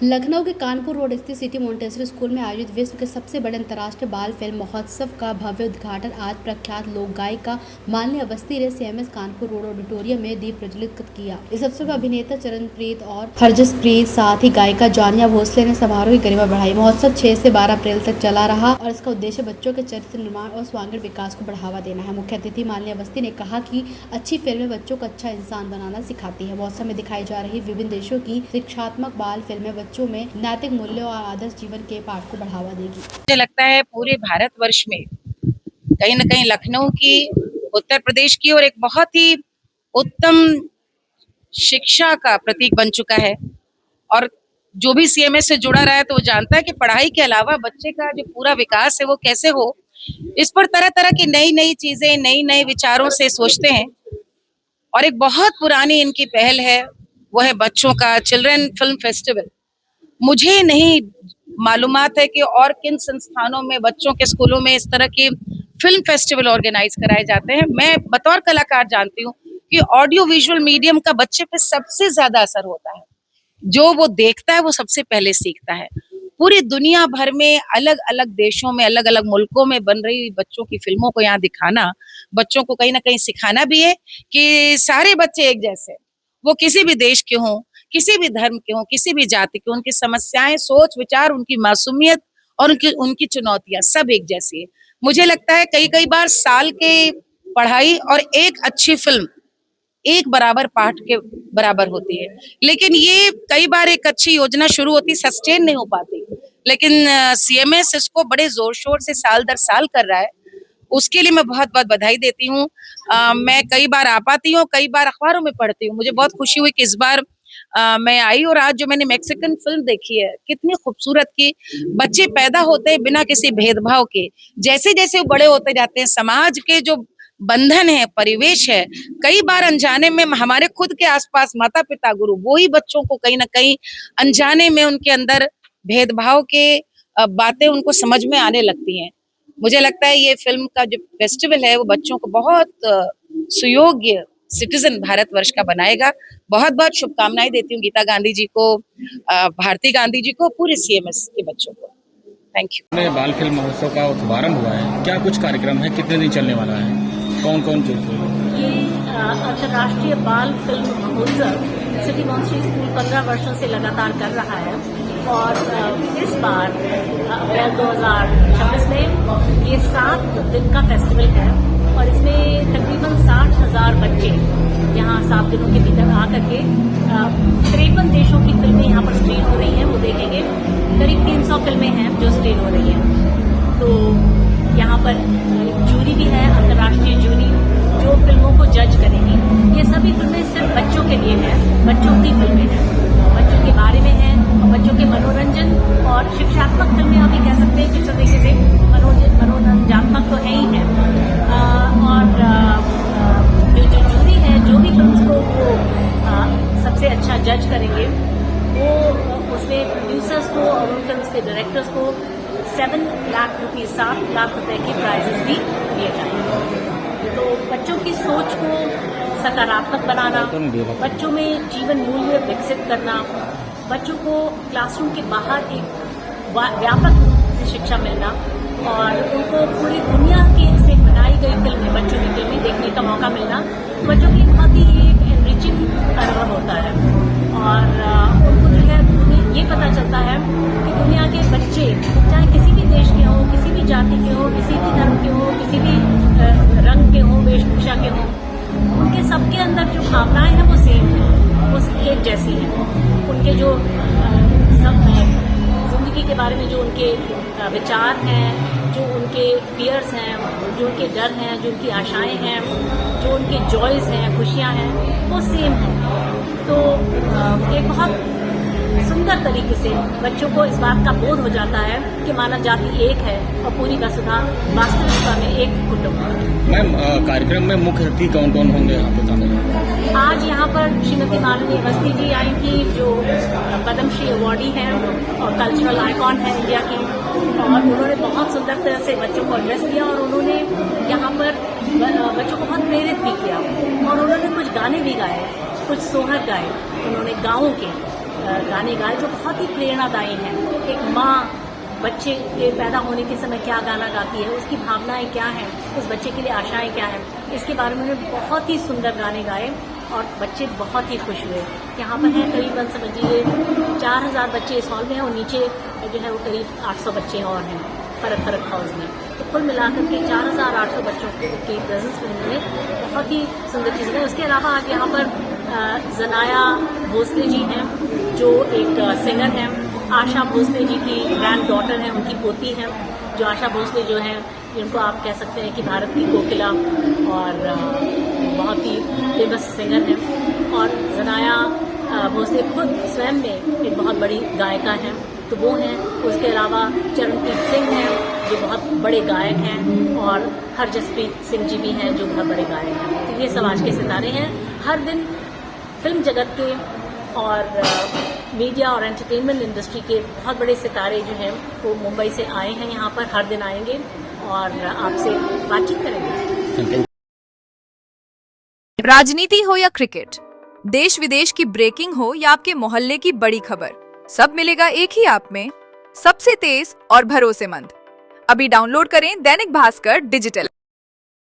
लखनऊ के कानपुर रोड स्थित city Montessori school में आयोजित विश्व के सबसे बड़े अंतर्राष्ट्रीय बाल फिल्म महोत्सव का भव्य उद्घाटन आज प्रख्यात लोक गायिका मालिनी अवस्थी ने सीएमएस कानपुर रोड ऑडिटोरियम में दीप प्रज्वलित किया। इस अवसर पर अभिनेता चरणप्रीत और हरजसप्रीत साथ ही गायिका जानिया भोसले ने समारोह की गरिमा बढ़ाई। महोत्सव 6 से 12 अप्रैल तक चला रहा और इसका उद्देश्य बच्चों के चरित्र निर्माण और सर्वांगीण विकास को बढ़ावा देना है। मुख्य अतिथि मालिनी अवस्थी ने कहा कि अच्छी फिल्में बच्चों को अच्छा इंसान बनाना सिखाती है। महोत्सव में दिखाई जा रही विभिन्न देशों की शिक्षात्मक बाल फिल्में बच्चों में नैतिक मूल्यों और आदर्श जीवन के पाठ को बढ़ावा देगी। मुझे लगता है पूरे भारतवर्ष में कहीं न कहीं लखनऊ की, उत्तर प्रदेश की और एक बहुत ही उत्तम शिक्षा का प्रतीक बन चुका है। और जो भी सीएमएस से जुड़ा रहा है तो वो जानता है कि पढ़ाई के अलावा बच्चे का जो पूरा विकास है वो कैसे हो, इस पर तरह तरह की नई नई चीजें, नई नए विचारों से सोचते हैं। और एक बहुत पुरानी इनकी पहल है, वो है बच्चों का चिल्ड्रन फिल्म फेस्टिवल। मुझे नहीं मालूमात है कि और किन संस्थानों में, बच्चों के स्कूलों में इस तरह के फिल्म फेस्टिवल ऑर्गेनाइज कराए जाते हैं। मैं बतौर कलाकार जानती हूँ कि ऑडियो विजुअल मीडियम का बच्चे पे सबसे ज्यादा असर होता है। जो वो देखता है वो सबसे पहले सीखता है। पूरी दुनिया भर में, अलग अलग देशों में, अलग अलग मुल्कों में बन रही बच्चों की फिल्मों को यहाँ दिखाना, बच्चों को कहीं ना कहीं सिखाना भी है कि सारे बच्चे एक जैसे, वो किसी भी देश के हों, किसी भी धर्म के हों, किसी भी जाति के, उनकी समस्याएं, सोच विचार, उनकी मासूमियत और उनकी चुनौतियां सब एक जैसी है। मुझे लगता है कई कई बार साल के पढ़ाई और एक अच्छी फिल्म एक बराबर पाठ के बराबर होती है, लेकिन ये कई बार एक अच्छी योजना शुरू होती, सस्टेन नहीं हो पाती। लेकिन सीएमएस इसको बड़े जोर शोर से साल दर साल कर रहा है, उसके लिए मैं बहुत बहुत बधाई देती हूँ। मैं कई बार आ पाती हूँ, कई बार अखबारों में पढ़ती हूँ। मुझे बहुत खुशी हुई कि इस बार मैं आई और आज जो मैंने मैक्सिकन फिल्म देखी है, कितनी खूबसूरत की बच्चे पैदा होते हैं बिना किसी भेदभाव के। जैसे जैसे वो बड़े होते जाते हैं, समाज के जो बंधन है, परिवेश है, कई बार अनजाने में हमारे खुद के आसपास माता पिता गुरु वो ही बच्चों को कहीं ना कहीं अनजाने में उनके अंदर भेदभाव के बातें उनको समझ में आने लगती हैं। मुझे लगता है ये फिल्म का जो फेस्टिवल है वो बच्चों को बहुत सुयोग्य सिटीजन भारतवर्ष का बनाएगा। बहुत बहुत शुभकामनाएं देती हूँ गीता गांधी जी को, भारती गांधी जी को, पूरे सीएमएस के बच्चों को। Thank you. बाल फिल्म महोत्सव का शुभारंभ हुआ है, क्या कुछ कार्यक्रम है, कितने दिन चलने वाला है, कौन कौन जो ये अंतर्राष्ट्रीय बाल फिल्म महोत्सव सिटी मोंटेसरी स्कूल 15 वर्षों से लगातार कर रहा है और इस बार अप्रैल 2026 में ये 7 दिन का फेस्टिवल है और इसमें तकरीबन 60,000 बच्चे यहाँ 7 दिनों के भीतर आकर के 53 देशों की फिल्में यहाँ पर स्क्रीन हो रही हैं, वो देखेंगे। करीब 300 फिल्में हैं जो स्क्रीन हो रही हैं। तो यहाँ पर जूरी भी है, अंतर्राष्ट्रीय जूरी, जो फिल्मों को जज करेंगी। ये सभी फिल्में सिर्फ बच्चों के लिए हैं, बच्चों की फिल्में हैं, बच्चों के बारे में हैं और बच्चों के मनोरंजन और शिक्षात्मक फिल्में आप भी कह सकते हैं कि किसी तरीके से मनोरंजनात्मक तो है ही है। और जो जूरी है, जो भी फिल्म को वो सबसे अच्छा जज करेंगे, वो उसमें प्रोड्यूसर्स को और उन फिल्म के डायरेक्टर्स को 7 लाख रुपए के प्राइजेस भी दिए जाएंगे। तो बच्चों की सोच को सकारात्मक बनाना, बच्चों में जीवन मूल्य विकसित करना, बच्चों को क्लासरूम के बाहर एक व्यापक रूप से शिक्षा मिलना और उनको पूरी दुनिया की से बनाई गई फिल्में, बच्चों की फिल्में देखने का मौका मिलना, बच्चों के लिए बहुत ही एक एनरिचिंग अनुभव होता है। और उनको जो है ये पता चलता है कि दुनिया के बच्चे चाहे किसी भी देश के हों, किसी भी जाति के हों, किसी भी धर्म के हों, किसी भी रंग के हों, वेशभूषा के हों, उनके सबके अंदर जो भावनाएं हैं वो सेम है, वो एक जैसी हैं। उनके जो सब जिंदगी के बारे में जो उनके विचार हैं, जो उनके फियर्स हैं, जो उनके डर हैं, जो उनकी आशाएं हैं, जो उनके जॉयज हैं, खुशियां हैं, वो सेम हैं। तो एक बहुत सुंदर तरीके से बच्चों को इस बात का बोध हो जाता है कि मानव जाति एक है और पूरी वसुधा वास्तविकता में एक कुटुंब है। मैम, कार्यक्रम में मुख्य अतिथि कौन कौन होंगे यहाँ पे? आज यहाँ पर श्रीमती मालिनी अवस्थी जी आई थी, जो पद्मश्री अवार्डी हैं और कल्चरल आइकॉन है इंडिया की, और उन्होंने बहुत सुंदर तरह से बच्चों को एड्रेस किया और उन्होंने यहाँ पर बच्चों को बहुत प्रेरित भी किया और उन्होंने कुछ गाने भी गाए, कुछ सोहर गाए उन्होंने गाँवों के। गाने गाए जो बहुत ही प्रेरणादायी हैं। एक माँ बच्चे के पैदा होने के समय क्या गाना गाती है, उसकी भावनाएं क्या हैं, उस बच्चे के लिए आशाएं क्या हैं, इसके बारे में उन्होंने बहुत ही सुंदर गाने गाए और बच्चे बहुत ही खुश हुए। यहाँ पर हैं करीबन समझिए 4000 बच्चे इस हॉल में हैं और नीचे जो है वो करीब 800 बच्चे और हैं फ़र्क फ़र्क हाउस में। तो कुल मिलाकर के 4800 बच्चों के प्रेजेंस में उन्होंने बहुत ही सुंदर चीज़ें गाई। उसके अलावा आज यहाँ पर जनाया भोसले जी हैं जो एक सिंगर हैं, आशा भोसले जी की ग्रैंड डॉटर हैं, उनकी पोती हैं जो आशा भोसले जो हैं, जिनको आप कह सकते हैं कि भारत की कोकिला और बहुत ही फेमस सिंगर हैं। और जनाया भोसले खुद स्वयं में एक बहुत बड़ी गायिका हैं, तो वो हैं। उसके अलावा चरणप्रीत सिंह हैं जो बहुत बड़े गायक हैं और हरजसप्रीत सिंह जी भी हैं जो बहुत बड़े गायक हैं। तो ये सब आज के सितारे हैं। हर दिन फिल्म जगत के और मीडिया और एंटरटेनमेंट इंडस्ट्री के बहुत बड़े सितारे जो हैं वो मुंबई से आए हैं, यहाँ पर हर दिन आएंगे और आपसे बातचीत करेंगे। राजनीति हो या क्रिकेट, देश विदेश की ब्रेकिंग हो या आपके मोहल्ले की बड़ी खबर, सब मिलेगा एक ही ऐप में, सबसे तेज और भरोसेमंद। अभी डाउनलोड करें दैनिक भास्कर डिजिटल।